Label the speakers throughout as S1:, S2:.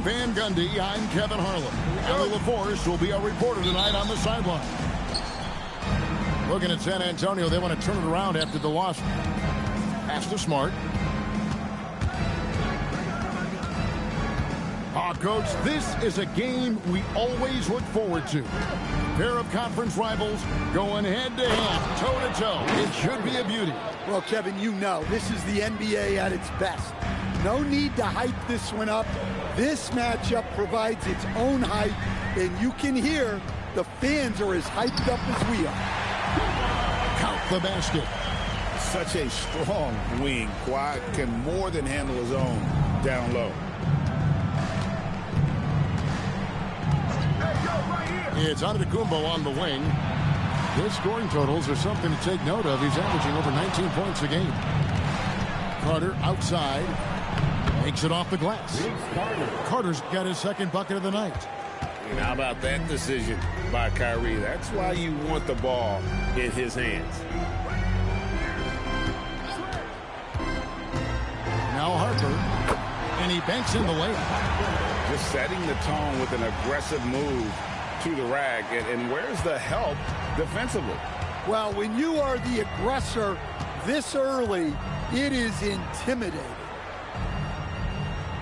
S1: Jim Van Gundy, I'm Kevin Harlan. Ellie LaForce will be our reporter tonight on the sideline. Looking at San Antonio, they want to turn it around after the loss. Pass to Smart. Coach, this is a game we always look forward to. Pair of conference rivals going head-to-head, toe-to-toe. It should be a beauty.
S2: Well, Kevin, you know, this is the NBA at its best. No need to hype this one up. This matchup provides its own hype, and you can hear the fans are as hyped up as we are.
S1: Count the basket.
S3: Such a strong wing. Kawhi can more than handle his own down low.
S1: It's Antetokounmpo on the wing. His scoring totals are something to take note of. He's averaging over 19 points a game. Carter outside. Makes it off the glass. Carter's got his second bucket of the night.
S3: And how about that decision by Kyrie? That's why you want the ball in his hands.
S1: Now Harper. And he banks in the layup.
S3: Just setting the tone with an aggressive move to the rack. And where's the help defensively?
S2: Well, when you are the aggressor this early, it is intimidating.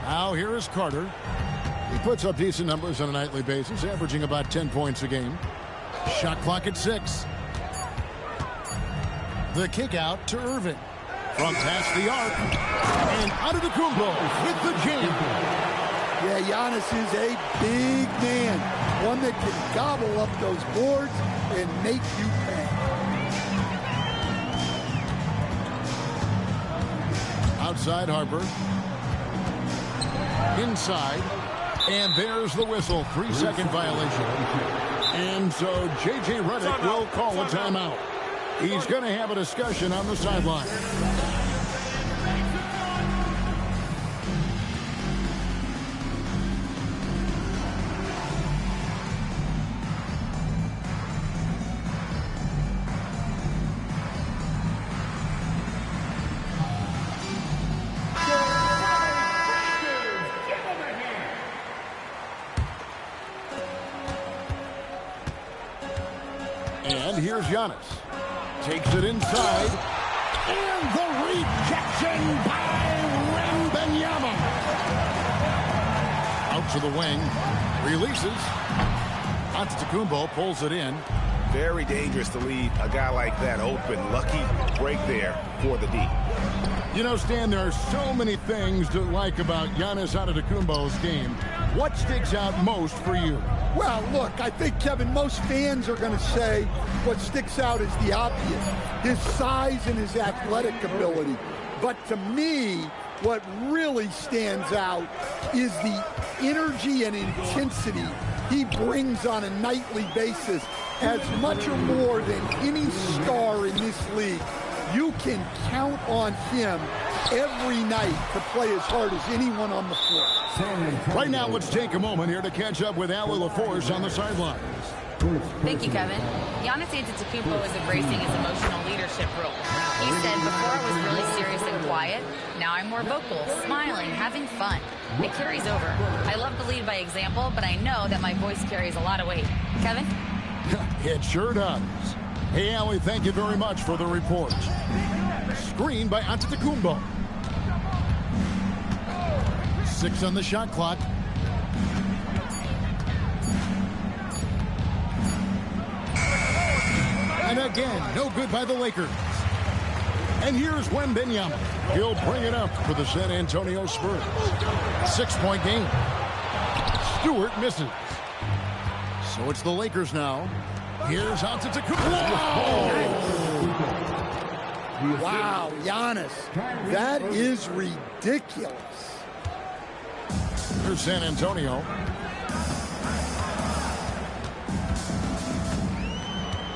S1: Now here is Carter. He puts up decent numbers on a nightly basis, averaging about 10 points a game. Shot clock at 6. The kick out to Irving. From past the arc. And Antetokounmpo with the jam.
S2: Yeah, Giannis is a big man. One that can gobble up those boards and make you pay.
S1: Outside Harper. Inside. And there's the whistle. 3-second violation. And so J.J. Redick will call a timeout. He's going to have a discussion on the sideline. And here's Giannis. Takes it inside. And the rejection by Wembanyama. Out to the wing. Releases. Antetokounmpo pulls it in.
S3: Very dangerous to leave a guy like that open. Lucky break there for the D.
S1: You know, Stan, there are so many things to like about Giannis Antetokounmpo's game. What sticks out most for you?
S2: Well, look, I think, Kevin, most fans are going to say what sticks out is the obvious, his size and his athletic ability. But to me, what really stands out is the energy and intensity he brings on a nightly basis, as much or more than any star in this league. You can count on him every night to play as hard as anyone on the floor.
S1: Right now, let's take a moment here to catch up with Ellie LaForce on the sidelines.
S4: Thank you, Kevin. Giannis Antetokounmpo is embracing his emotional leadership role. He said, before I was really serious and quiet, now I'm more vocal, smiling, having fun. It carries over. I love to lead by example, but I know that my voice carries a lot of weight. Kevin?
S1: It sure does. Hey, Ellie, thank you very much for the report. Screen by Antetokounmpo. 6 on the shot clock. And again, no good by the Lakers. And here's Wembanyama. He'll bring it up for the San Antonio Spurs. 6-point game. Stewart misses. So it's the Lakers now. Here's Antetokounmpo.
S2: Wow, Giannis. That is ridiculous.
S1: Here's San Antonio.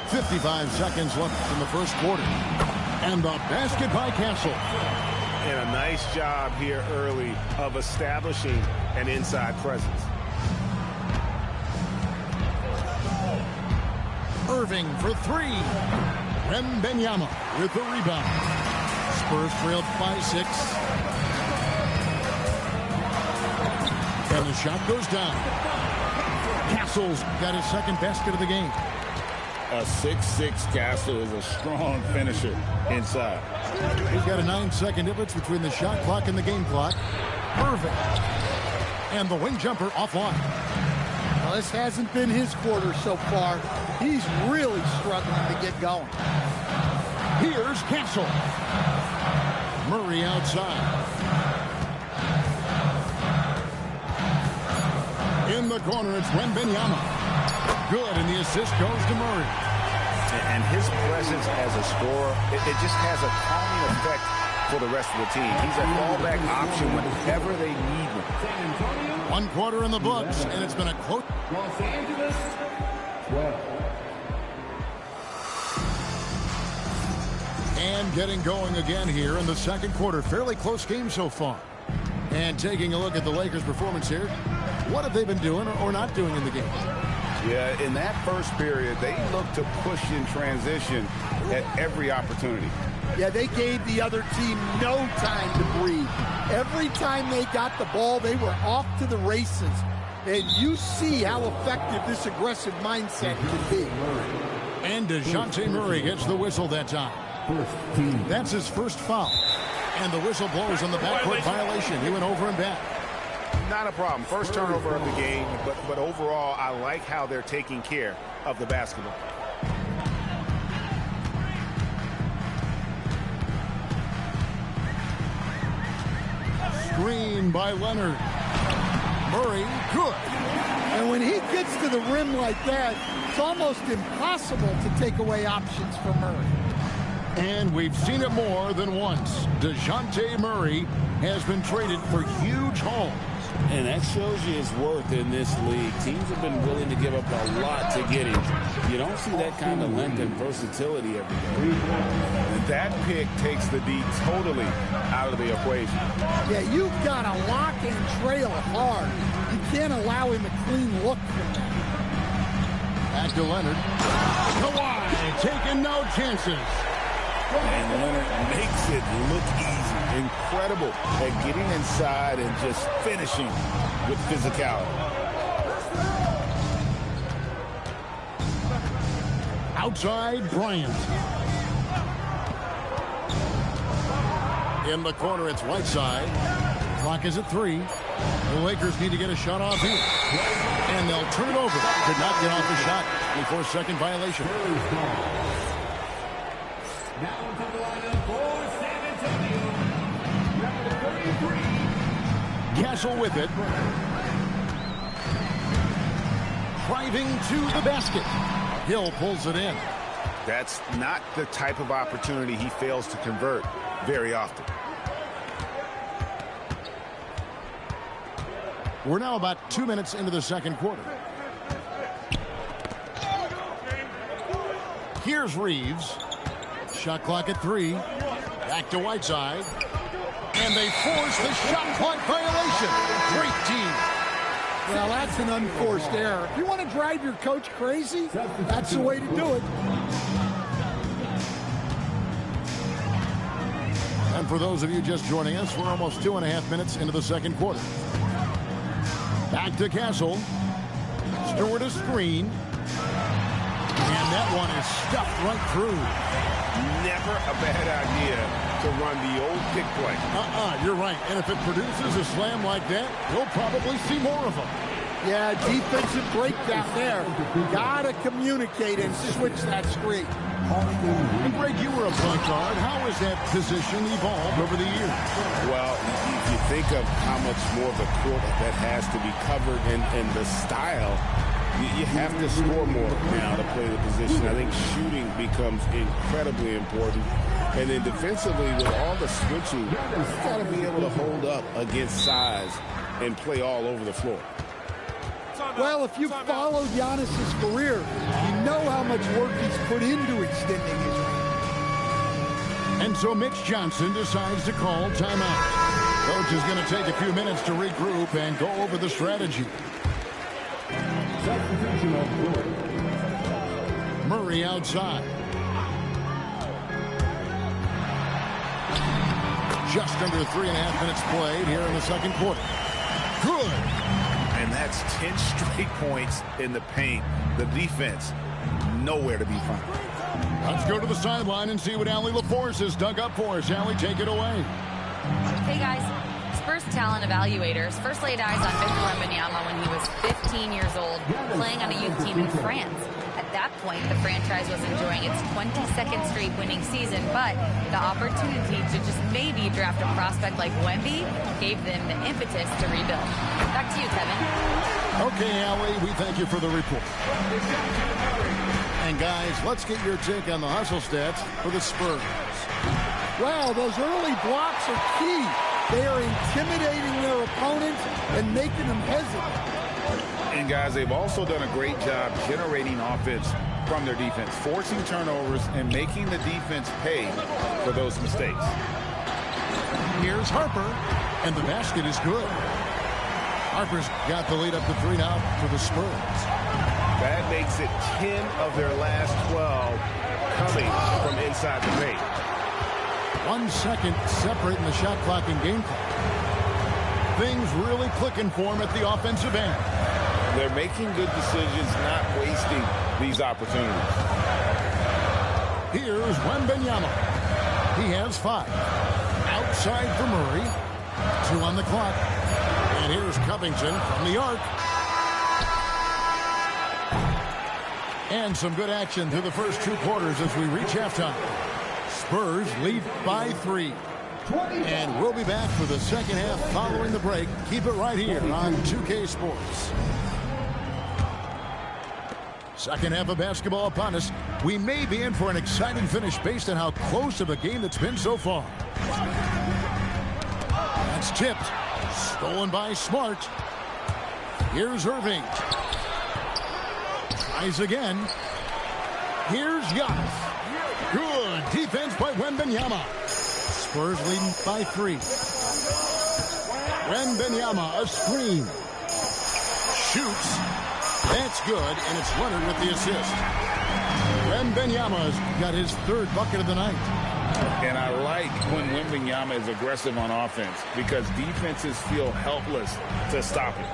S1: 55 seconds left in the first quarter. And the basket by Castle.
S3: And a nice job here early of establishing an inside presence.
S1: Irving for 3. Wembanyama with the rebound. Spurs trailed by 6. And the shot goes down. Castle's got his second basket of the game.
S3: A 6'6" Castle is a strong finisher inside.
S1: He's got a 9-second difference between the shot clock and the game clock. Perfect. And the wing jumper offline.
S2: Well, this hasn't been his quarter so far. He's really struggling to get going.
S1: Here's Castle. Murray outside. In the corner, it's Wembanyama. Good, and the assist goes to Murray.
S3: And his presence as a scorer, it just has a calming effect for the rest of the team. He's a fallback option whenever they need him.
S1: 1 quarter in the books, and it's been a close.
S5: Los Angeles, 12.
S1: And getting going again here in the second quarter. Fairly close game so far. And taking a look at the Lakers' performance here. What have they been doing or not doing in the game?
S3: Yeah, in that first period, they looked to push in transition at every opportunity.
S2: Yeah, they gave the other team no time to breathe. Every time they got the ball, they were off to the races. And you see how effective this aggressive mindset can be.
S1: And DeJounte Murray gets the whistle that time. That's his first foul. And the whistle blows on the backcourt violation. He went over and back.
S3: Not a problem. First turnover of the game, but overall, I like how they're taking care of the basketball.
S1: Screen by Leonard. Murray, good.
S2: And when he gets to the rim like that, it's almost impossible to take away options from Murray.
S1: And we've seen it more than once. DeJounte Murray has been traded for huge hauls.
S3: And that shows you his worth in this league. Teams have been willing to give up a lot to get him. You don't see that kind of length and versatility every day. And that pick takes the D totally out of the equation.
S2: Yeah, you've got to lock and trail hard. You can't allow him a clean look from that.
S1: Back to Leonard. Kawhi taking no chances.
S3: And Leonard makes it look easy. Incredible at getting inside and just finishing with physicality.
S1: Outside, Bryant. In the corner, it's Whiteside. Clock is at 3. The Lakers need to get a shot off here. And they'll turn it over. Could not get off the shot before second violation.
S5: Now to the lineup for San Antonio. Number 33.
S1: Castle with it. Driving to the basket. Hill pulls it in.
S3: That's not the type of opportunity he fails to convert very often.
S1: We're now about 2 minutes into the second quarter. Here's Reeves. Shot clock at 3. Back to Whiteside. And they force the shot clock violation. Great team.
S2: Well, that's an unforced error. If you want to drive your coach crazy, that's the way to do it.
S1: And for those of you just joining us, we're almost 2.5 minutes into the second quarter. Back to Castle. Stewart a screen. And that one is stuffed right through.
S3: Never a bad idea to run the old pick play.
S1: You're right. And if it produces a slam like that, we'll probably see more of them.
S2: Yeah, defensive breakdown there. Got to communicate and switch that screen.
S1: And Greg, you were a point guard. How has that position evolved over the years?
S3: Well, if you think of how much more of the court that has to be covered and the style, you have to score more now to play the position. I think shooting becomes incredibly important. And then defensively, with all the switching, you've got to be able to hold up against size and play all over the floor.
S2: Well, if you followed Giannis's career, you know how much work he's put into extending his range.
S1: And so Mitch Johnson decides to call timeout. Coach is going to take a few minutes to regroup and go over the strategy.
S5: Substitution of
S1: Murray outside. Just under 3.5 minutes played here in the second quarter. Good.
S6: 10 straight points in the paint. The defense, nowhere to be found.
S1: Let's go to the sideline and see what Allie LaForce has dug up for us. Allie, take it away.
S4: Hey, guys. Spurs talent evaluators first laid eyes on Victor Wembanyama when he was 15 years old, playing on a youth team in France. At that point, the franchise was enjoying its 22nd straight winning season, but the opportunity to just maybe draft a prospect like Wemby gave them the impetus to rebuild. Back to you, Kevin.
S1: Okay, Allie, we thank you for the report. And guys, let's get your take on the hustle stats for the Spurs.
S2: Well, those early blocks are key. They are intimidating their opponents and making them hesitate.
S6: And guys, they've also done a great job generating offense from their defense, forcing turnovers and making the defense pay for those mistakes.
S1: Here's Harper, and the basket is good. Harper's got the lead up to 3 now for the Spurs.
S3: That makes it 10 of their last 12 coming from inside the paint.
S1: 1 second separating the shot clock and game clock. Things really clicking for him at the offensive end.
S3: They're making good decisions, not wasting these opportunities.
S1: Here's Wembanyama. He has 5. Outside for Murray. 2 on the clock. And here's Covington from the arc. And some good action through the first 2 quarters as we reach halftime. Spurs lead by 3. And we'll be back for the second half following the break. Keep it right here on 2K Sports. Second half of basketball upon us. We may be in for an exciting finish based on how close of a game it's been so far. That's tipped. Stolen by Smart. Here's Irving. Tries again. Here's Giannis. Good defense by Wembanyama. Spurs leading by 3. Wembanyama, a screen. Shoots. That's good, and it's Leonard with the assist. Wembanyama's got his 3rd bucket of the night.
S6: And I like when Wembanyama is aggressive on offense because defenses feel helpless to stop him.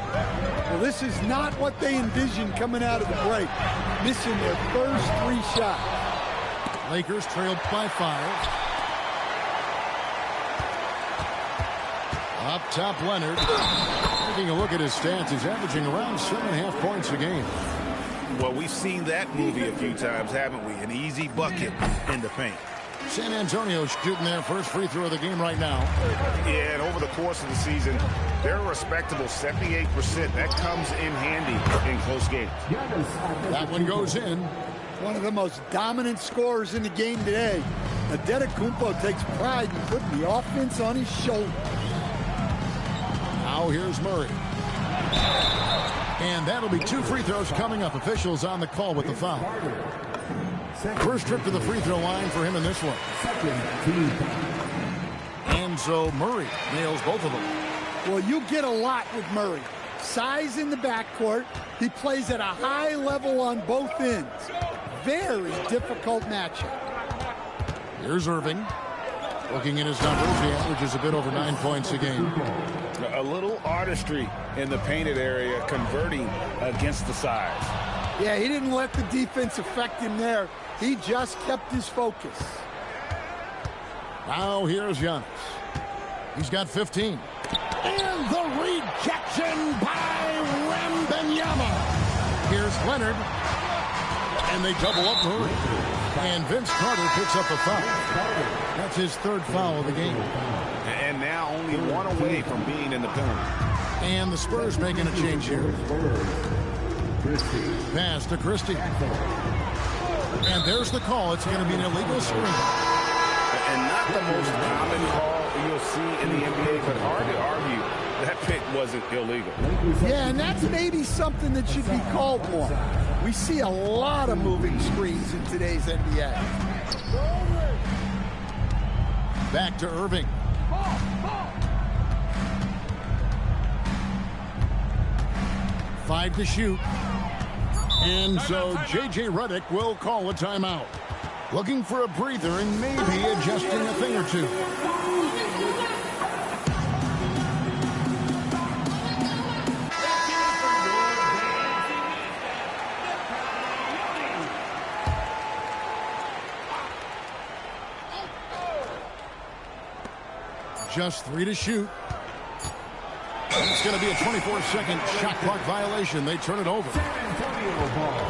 S2: Well, this is not what they envisioned coming out of the break. Missing their first 3 shots.
S1: Lakers trailed by 5. Up top, Leonard. Taking a look at his stats, he's averaging around 7.5 points a game.
S6: Well, we've seen that movie a few times, haven't we? An easy bucket in the paint.
S1: San Antonio shooting their first free throw of the game right now.
S3: Yeah, and over the course of the season, they're a respectable 78%. That comes in handy in close games.
S1: That one goes in.
S2: One of the most dominant scorers in the game today. Antetokounmpo takes pride in putting the offense on his shoulder.
S1: Now here's Murray. And that'll be 2 free throws coming up. Officials on the call with the foul. First trip to the free throw line for him in this one. And so Murray nails both of them.
S2: Well, you get a lot with Murray. Size in the backcourt. He plays at a high level on both ends. Very difficult matchup.
S1: Here's Irving. Looking at his numbers, he averages a bit over 9 points a game.
S6: A little artistry in the painted area, converting against the size.
S2: Yeah, he didn't let the defense affect him there. He just kept his focus.
S1: Now here's Giannis. He's got 15. And the rejection by Wembanyama. Here's Leonard. And they double up Murray. And Vince Carter picks up a foul. That's his 3rd foul of the game.
S3: And now only 1 away from being in the penalty.
S1: And the Spurs making a change here. Pass to Christie. And there's the call. It's going to be an illegal screen.
S3: And not the most common call you'll see in the NBA, but hard to argue that pick wasn't illegal.
S2: Yeah, and that's maybe something that should be called more. We see a lot of moving screens in today's NBA.
S1: Back to Irving. Five to shoot. And so J.J. Redick will call a timeout. Looking for a breather and maybe adjusting a thing or 2. Just 3 to shoot. And it's going to be a 24-second shot clock violation. They turn it over.
S5: San Antonio ball.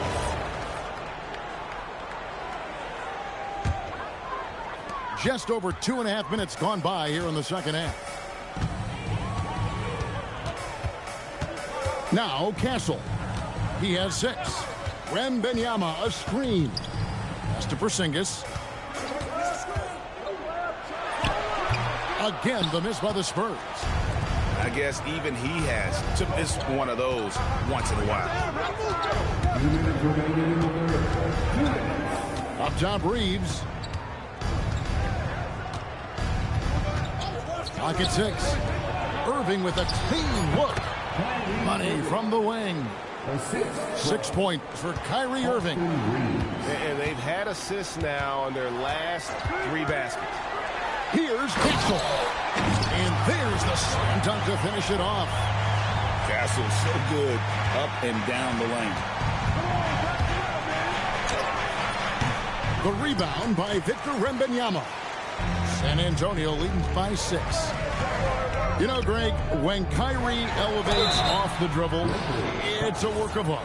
S1: Just over 2.5 minutes gone by here in the second half. Now Castle. He has 6. Wembanyama, a screen. Pass to Porzingis. Again, the miss by the Spurs.
S6: I guess even he has to miss one of those once in a while.
S1: Up top, Reeves. Pocket 6. Irving with a clean look. Money from the wing. 6 points for Kyrie Irving.
S3: And they've had assists now on their last 3 baskets.
S1: Here's Castle. And there's the slam dunk to finish it off.
S6: Castle's so good up and down the lane.
S1: The rebound by Victor Wembanyama. San Antonio leading by 6. You know, Greg, when Kyrie elevates off the dribble, it's a work of art.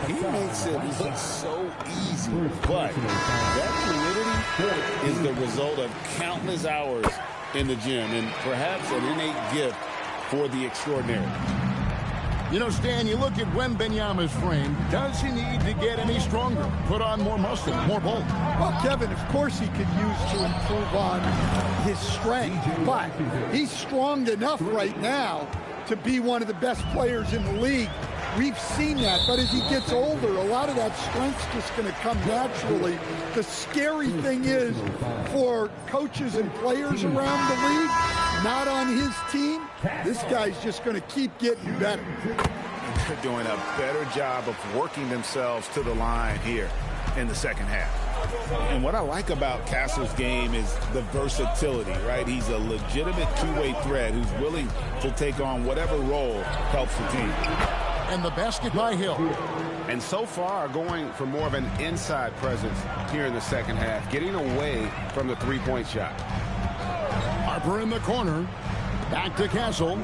S3: He makes it look so easy, but that fluidity is the result of countless hours in the gym and perhaps an innate gift for the extraordinary.
S1: You know, Stan, you look at Wembanyama's frame. Does he need to get any stronger? Put on more muscle, more bulk?
S2: Well, Kevin, of course he could use to improve on his strength, but he's strong enough right now to be one of the best players in the league. We've seen that, but as he gets older, a lot of that strength's just going to come naturally. The scary thing is for coaches and players around the league, not on his team, this guy's just going to keep getting better.
S6: They're doing a better job of working themselves to the line here in the second half. And what I like about Castle's game is the versatility, right? He's a legitimate two-way threat who's willing to take on whatever role helps the team.
S1: And the basket by Hill.
S3: And so far, going for more of an inside presence here in the second half, getting away from the three-point shot.
S1: Harper in the corner. Back to Castle.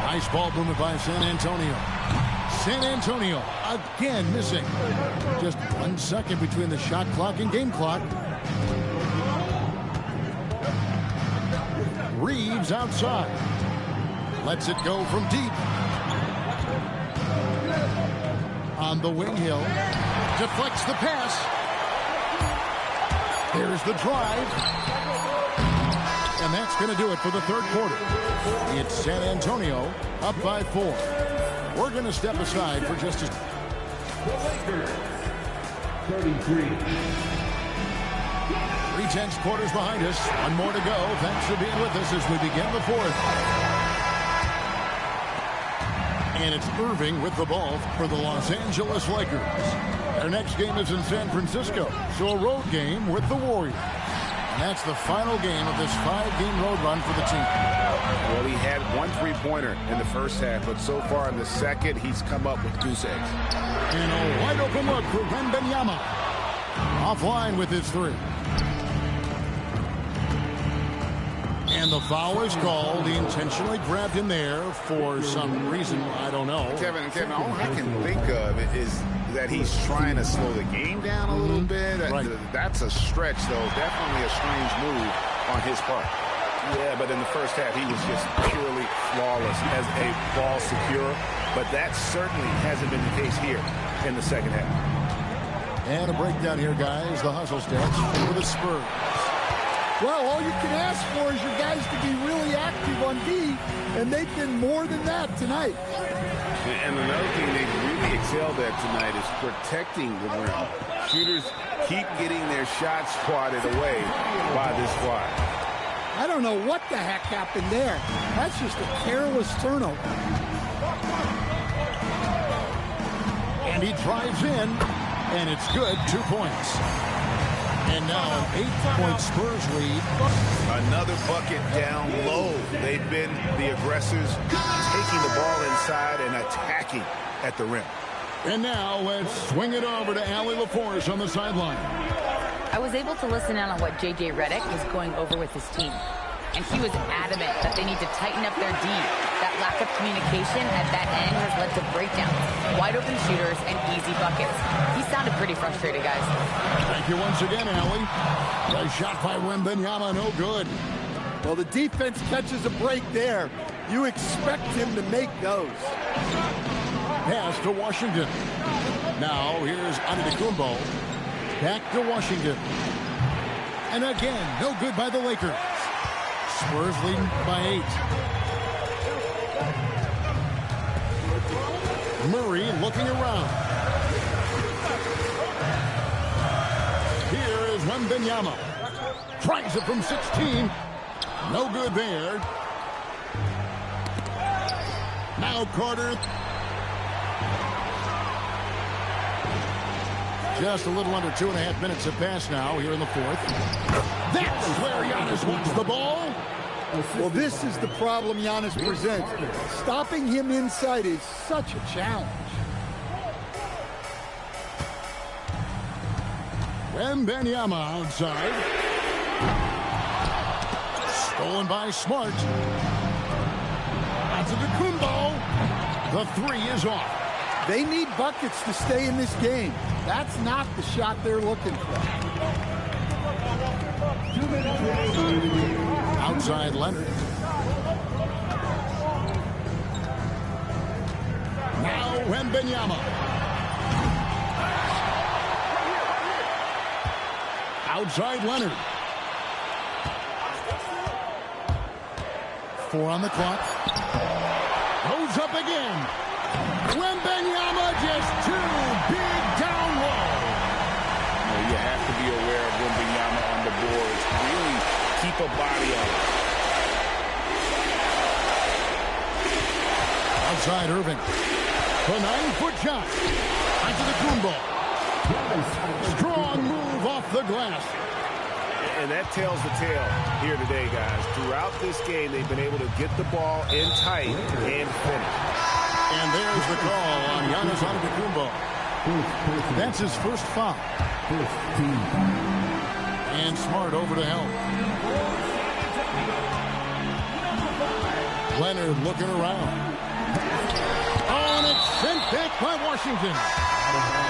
S1: Nice ball movement by San Antonio. San Antonio again missing. Just 1 second between the shot clock and game clock. Reeves outside. Lets it go from deep. On the wing, Hill. Deflects the pass. There's the drive. And that's going to do it for the third quarter. It's San Antonio up by 4. We're going to step aside for just a...
S5: The Lakers, 33.
S1: 3/10 quarters behind us. 1 more to go. Thanks for being with us as we begin the fourth. And it's Irving with the ball for the Los Angeles Lakers. Their next game is in San Francisco, so a road game with the Warriors. And that's the final game of this 5-game road run for the team.
S3: Well, he had 1 3-pointer in the first half, but so far in the second, he's come up with goose eggs.
S1: And a wide open look for Wembanyama. Offline with his 3. And the foul is called. He intentionally grabbed him there for some reason. I don't know.
S6: Kevin, all I can think of is that he's trying to slow the game down a little bit.
S1: Right.
S6: That's a stretch, though. Definitely a strange move on his part. Yeah, but in the first half, he was just purely flawless as a ball secure. But that certainly hasn't been the case here in the second half.
S1: And a breakdown here, guys. The hustle stats for the Spurs.
S2: Well, all you can ask for is your guys to be really active on D, and they've been more than that tonight.
S3: And another thing they've really excelled at tonight is protecting the rim. Shooters keep getting their shots swatted away by this squad.
S2: I don't know what the heck happened there. That's just a careless turnover.
S1: And he drives in, and it's good. 2 points. And now an 8-point Spurs lead.
S6: Another bucket down low. They've been the aggressors, taking the ball inside and attacking at the rim.
S1: And now let's swing it over to Allie LaForce on the sideline.
S4: I was able to listen in on what J.J. Redick was going over with his team. And he was adamant that they need to tighten up their D. That lack of communication at that end has led to breakdowns, wide open shooters, and easy buckets. He sounded pretty frustrated, guys.
S1: Thank you once again, Allie. The shot by Wembanyama, no good.
S2: Well, the defense catches a break there. You expect him to make those.
S1: Pass to Washington. Now here's Antetokounmpo. Back to Washington. And again, no good by the Lakers. Spurs leading by 8. Murray looking around. Here is Wembanyama. Tries it from 16. No good there. Now Carter. Just a little under 2.5 minutes have passed now here in the fourth. That's where Giannis wants the ball.
S2: Well, this is the problem Giannis presents. Stopping him inside is such a challenge.
S1: Wembanyama outside. Stolen by Smart. Antetokounmpo. The three is off.
S2: They need buckets to stay in this game. That's not the shot they're looking for.
S1: Outside Leonard. Now Wembanyama. Outside Leonard. 4 on the clock. Goes up again. Wembanyama just too big down low.
S3: You have to be aware of Wembanyama on the boards. Really keep a body on it.
S1: Outside Irving. The 9-foot shot. Antetokounmpo. Strong move off the glass.
S3: And that tells the tale here today, guys. Throughout this game, they've been able to get the ball in tight and finish.
S1: And there's the call on Giannis Antetokounmpo. That's his first foul. And Smart over to help. Leonard looking around. Oh, and it's sent back by Washington.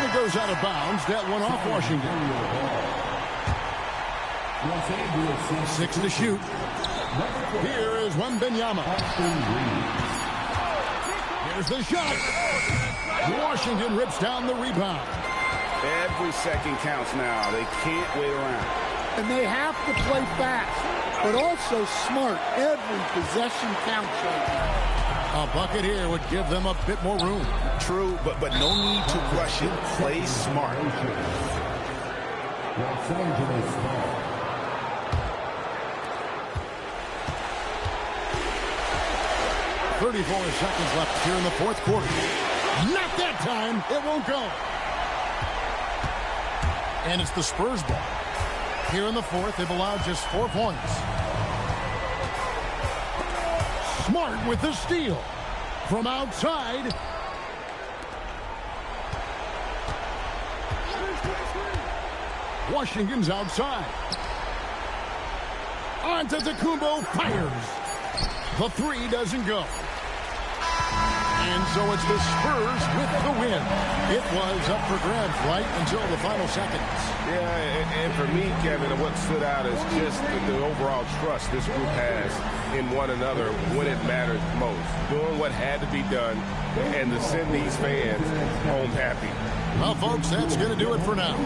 S1: It goes out of bounds. That one off Washington. 6 to shoot. Here is Wembanyama. Here's the shot. Washington rips down the rebound.
S3: Every second counts now. They can't wait around.
S2: And they have to play fast, but also smart. Every possession counts right now.
S1: A bucket here would give them a bit more room.
S3: True, but no need to rush it. Play smart.
S5: Los Angeles Sparks.
S1: 34 seconds left here in the fourth quarter. Not that time. It won't go. And it's the Spurs ball. Here in the fourth, they've allowed just 4 points. Smart with the steal. From outside. Washington's outside. Antetokounmpo fires. The 3 doesn't go. And so it's the Spurs with the win. It was up for grabs right until the final seconds.
S3: Yeah, and for me, Kevin, what stood out is just the overall trust this group has in one another when it matters most. Doing what had to be done and to send these fans home happy.
S1: Well, folks, that's going to do it for now.